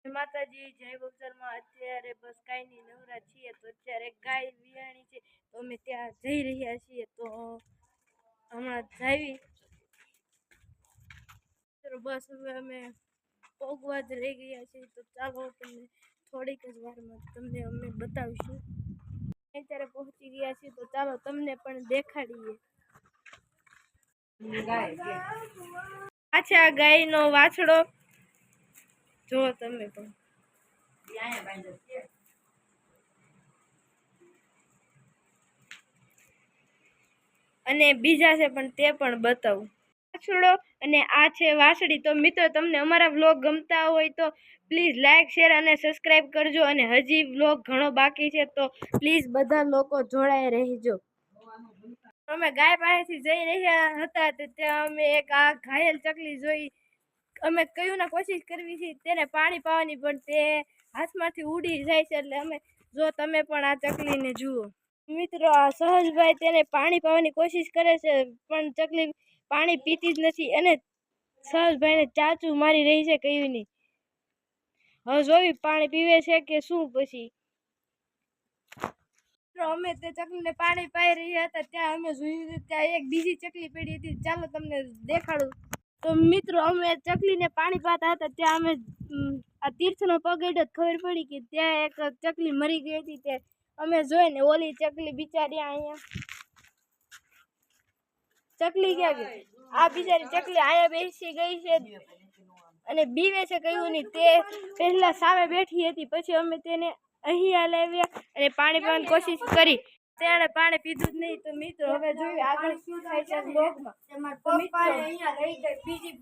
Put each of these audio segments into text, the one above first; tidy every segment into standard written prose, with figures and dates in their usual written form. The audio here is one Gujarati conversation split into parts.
માતાજી જય બહુચરમાં અત્યારે બસ કાંઈ નહીં નવરા છીએ તો અત્યારે ગાય વિયાણી છે તો અમે ત્યાં જઈ રહ્યા છીએ તો હમણાં જાવી બસ હવે અમે પોગવા જ રહી ગયા છીએ તો ચાલો તમને થોડીક જ વારમાં તમને અમે બતાવીશું અત્યારે પહોંચી ગયા છીએ તો ચાલો તમને પણ દેખાડીએ આ છે આ ગાયનો વાછડો જો તમે પણ અને બીજા છે પણ તે પણ બતાવું વાછડો અને આ છે વાછડી તો મિત્રો તમને અમારા વ્લોગ ગમતા હોય તો પ્લીઝ લાઈક શેર અને સબસ્ક્રાઇબ કરજો અને હજી વ્લોગ ઘણો બાકી છે તો પ્લીઝ બધા લોકો જોડાઈ રહેજો અમે ગાય પાસેથી જઈ રહ્યા હતા તો ત્યાં અમે એક આ ઘાયલ ચકલી જોઈ અમે કયું ના કોશિશ કરવી છે તેને પાણી પાવાની પણ તે હાથમાંથી ઉડી જાય છે એટલે અમે જો તમે પણ આ ચકલીને જુઓ મિત્રો આ સહજભાઈ તેને પાણી પાવાની કોશિશ કરે છે પણ ચકલી પાણી પીતી જ નથી અને સહજભાઈને ચાચું મારી રહી છે કયું નહીં હવે જોવી પાણી પીવે છે કે શું પછી અમે તે ચકલીને પાણી પાઈ રહ્યા હતા ત્યાં અમે જોયું ત્યાં એક બીજી ચકલી પડી હતી ચાલો તમને દેખાડું તો મિત્રો અમે ચકલીને પાણી પાતા હતા ત્યાં અમે આ તીર્થનો પગડ્યો ખબર પડી કે ત્યાં એક ચકલી મરી ગઈ હતી તે અમે જોઈને ઓલી ચકલી બિચારી અહીંયા ચકલી ક્યાં ગઈ આ બિચારી ચકલી અહીંયા બેસી ગઈ છે અને બીવે છે કયું નહીં તે પહેલા સામે બેઠી હતી પછી અમે તેને અહીંયા લાવ્યા અને પાણી પીવાની કોશિશ કરી તેણે પાણી પીધું જ નહીં તો મિત્રો હવે જોયું આગળ શું થાય છે બ્લોગમાં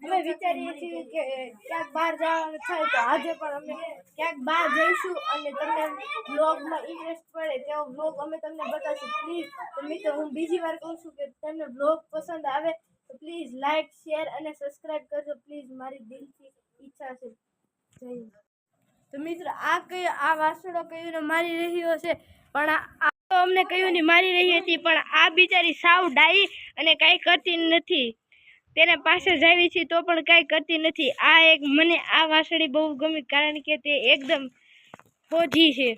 અમે વિચારીએ છીએ કે ક્યાંક બહાર જવાનું થાય તો આજે પણ અમે ક્યાંક બહાર જઈશું અને તમને બ્લોગમાં ઇન્ટરેસ્ટ પડે તેવો બ્લોગ અમે તમને બતાવીશું પ્લીઝ તો મિત્રો હું બીજી વાર કહું છું કે તમને બ્લોગ પસંદ આવે તો પ્લીઝ લાઈક શેર અને સબસ્ક્રાઇબ કરજો પ્લીઝ મારી દિલથી ઈચ્છા છે જય તો મિત્રો આ વાસણો કયું મારી રહ્યો છે પણ આ તો અમને કયું નહીં મારી રહી હતી પણ આ બિચારી સાવ ડાઈ અને કાંઈ કરતી નથી તેને પાસે જાવી છે તો પણ કાંઈ કરતી નથી આ એક મને આ વાસળી બહુ ગમી કારણ કે તે એકદમ ફોજી છે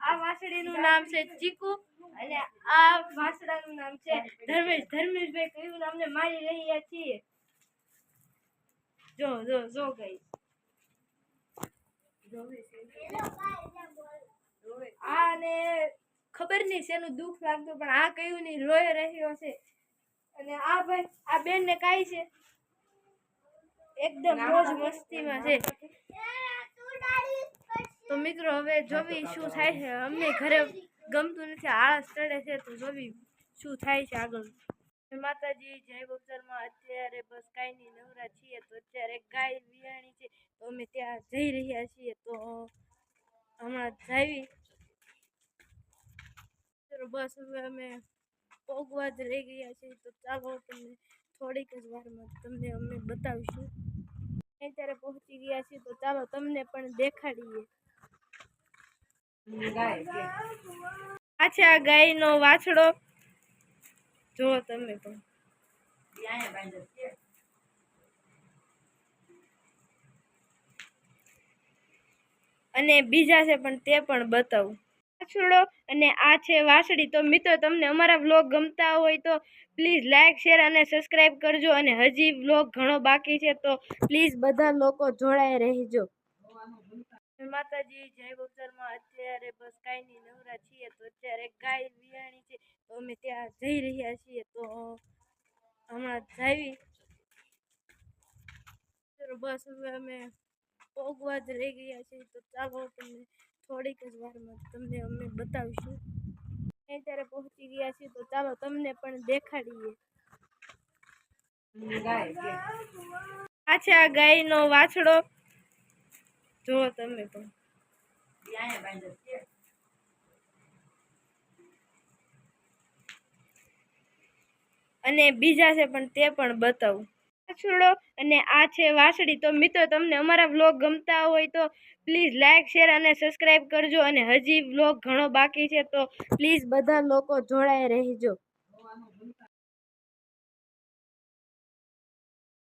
આ વાસળીનું નામ છે ચીકુ અને આ વાસળાનું નામ છે ધર્મેશભાઈ કયું નામને મારી રહ્યા છીએ જો જો જો ગઈ આને ખબર નહીં શેનું દુઃખ લાગતું પણ આ કયું નહીં રોઈ રહ્યો છે અને આ ભાઈ આ બેન ને કાંઈ છે એકદમ મોજ મસ્તીમાં છે તો મિત્રો હવે જોવી શું થાય છે અમને ઘરે ગમતું નથી આળસ ચડે છે તો જોવી શું થાય છે આગળ માતાજી જય બહુચરમાં અત્યારે બસ કાંઈ નહીં નવરા છીએ તો અત્યારે ગાય વિયાણી છે તો અમે ત્યાં જઈ રહ્યા છીએ તો હમણાં જાવી બસ હવે અમે પોગવા જ રહી ગયા છીએ તો ચાલો તમને થોડીક જ વારમાં તમને અમે બતાવીશું અત્યારે પહોંચી ગયા છીએ તો ચાલો તમને પણ દેખાડીએ આ છે આ ગાયનો વાછડો જો તમે પણ અને બીજા છે પણ તે પણ બતાવું વાછડો અને આ છે વાછડી તો મિત્રો તમને અમારા વ્લોગ ગમતા હોય તો પ્લીઝ લાઈક શેર અને સબસ્ક્રાઇબ કરજો અને હજી વ્લોગ ઘણો બાકી છે તો પ્લીઝ બધા લોકો જોડાઈ રહેજો માતાજી જય બહુચરમાં અત્યારે બસ કાંઈ નહીં નવરા છીએ તો અત્યારે ગાય વિયાણી છે તો અમે ત્યાં જઈ રહ્યા છીએ તો હમણાં જાવી બસ હવે અમે પોગવા જ રહી ગયા છીએ તો ચાલો તમને થોડીક જ વારમાં તમને અમે બતાવીશું અત્યારે પહોંચી ગયા છીએ તો ચાલો તમને પણ દેખાડીએ આ છે આ ગાયનો વાછડો જો તમે પણ અને બીજા છે પણ તે પણ બતાવું વાછડો અને આ છે વાછડી તો મિત્રો તમને અમારા વ્લોગ ગમતા હોય તો પ્લીઝ લાઈક શેર અને સબસ્ક્રાઇબ કરજો અને હજી વ્લોગ ઘણો બાકી છે તો પ્લીઝ બધા લોકો જોડાઈ રહેજો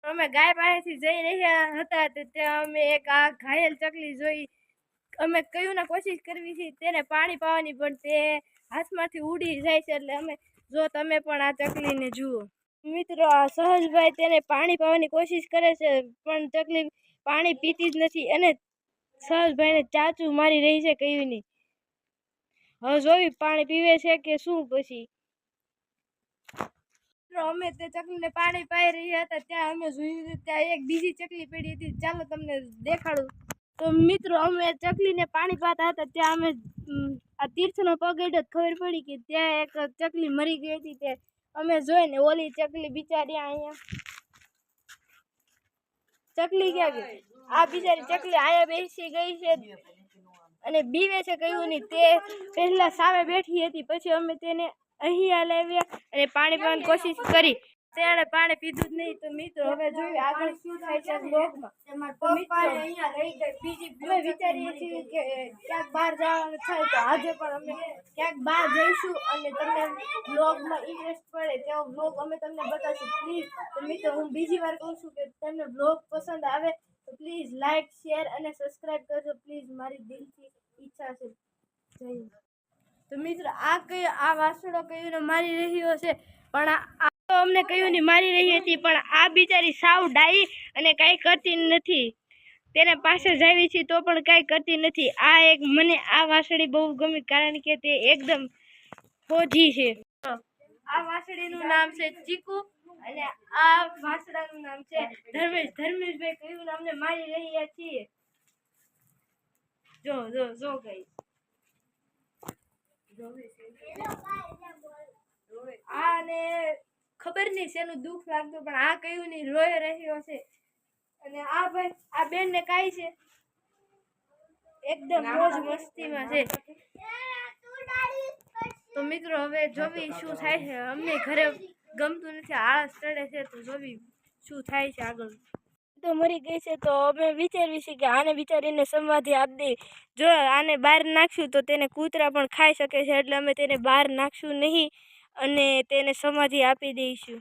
અમે ગાય પાસેથી જઈ રહ્યા હતા તો ત્યાં અમે એક આ ઘાયલ ચકલી જોઈ. અમે કહ્યું ને કોશિશ કરવી છે તેને પાણી પાવાની, પણ તે હાથમાંથી ઉડી જાય છે. એટલે અમે જો તમે પણ આ ચકલીને જુઓ મિત્રો, આ સહજભાઈ તેને પાણી પાવાની કોશિશ કરે છે પણ ચકલી પાણી પીતી જ નથી અને સહજભાઈને ચાચું મારી રહી છે. કહ્યું નહીં, હવે જોવી પાણી પીવે છે કે શું. પછી અમે તે ચકલીને પાણી પાઈ રહ્યા હતા ત્યાં અમે જોયું ત્યાં એક બીજી ચકલી પડી હતી. ચાલો તમને દેખાડું. તો મિત્રો, અમે ચકલીને પાણી પાતા હતા ત્યાં અમે આ તીર્થનો પગ અડ્યો, ખબર પડી કે ત્યાં એક ચકલી મરી ગઈ હતી. તે અમે જોઈને ઓલી ચકલી બિચારી અહીંયા ચકલી ક્યાં ગઈ? આ બિચારી ચકલી અહીંયા બેસી ગઈ છે અને બીવે છે. કહ્યું નહીં, તે પહેલા સામે બેઠી હતી, પછી અમે તેને અહીંયા લાવ્યા અને પાણી પીવાની કોશિશ કરી. તેણે પાણી પીધું જ નહીં. તો મિત્રો, હવે જોઈએ આગળ શું થાય છે બ્લોગમાં. અમે વિચારીએ છીએ કે ક્યાંક બહાર જવાનું થાય તો આજે પણ અમે ક્યાંક બહાર જઈશું અને તમને બ્લોગમાં ઇન્ટરેસ્ટ પડે તેવો બ્લોગ અમે તમને બતાવશું. પ્લીઝ તો મિત્રો, હું બીજી વાર કહું છું કે તમને બ્લોગ પસંદ આવે તો પ્લીઝ લાઇક, શેર અને સબસ્ક્રાઈબ કરજો. પ્લીઝ, મારી દિલથી ઈચ્છા છે. તો મિત્રો, આ વાસણો કયુંને મારી રહ્યો છે, પણ આ તો અમને કયુંને મારી રહી હતી, પણ આ બિચારી સાવ ડાઈ અને કાંઈ કરતી નથી. તેને પાસે જાવી છે તો પણ કાંઈ કરતી નથી. મને આ વાસળી બહુ ગમી કારણ કે તે એકદમ ફોજી છે. આ વાસળીનું નામ છે ચીકુ અને આ વાસળાનું નામ છે ધર્મેશ. ધર્મેશભાઈ કયું અમને મારી રહ્યા છીએ. જો ગઈ આને ખબર નહીં શેનું દુઃખ લાગતું, પણ આ કયું નહીં રોઈ રહ્યો છે. અને આ ભાઈ, આ બેન ને કાઈ છે એકદમ મોજ મસ્તીમાં છે. તો મિત્રો, હવે જોવી શું થાય છે. અમને ઘરે ગમતું નથી, આળસ ચડે છે. તો જોવી શું થાય છે આગળ. તો મરી ગઈ છે તો અમે વિચાર્યું છે કે આને વિચારીને સમાધિ આપી દઈ. જો આને બહાર નાખશું તો તેને કૂતરા પણ ખાઈ શકે છે, એટલે અમે તેને બહાર નાખશું નહીં અને તેને સમાધિ આપી દઈશું.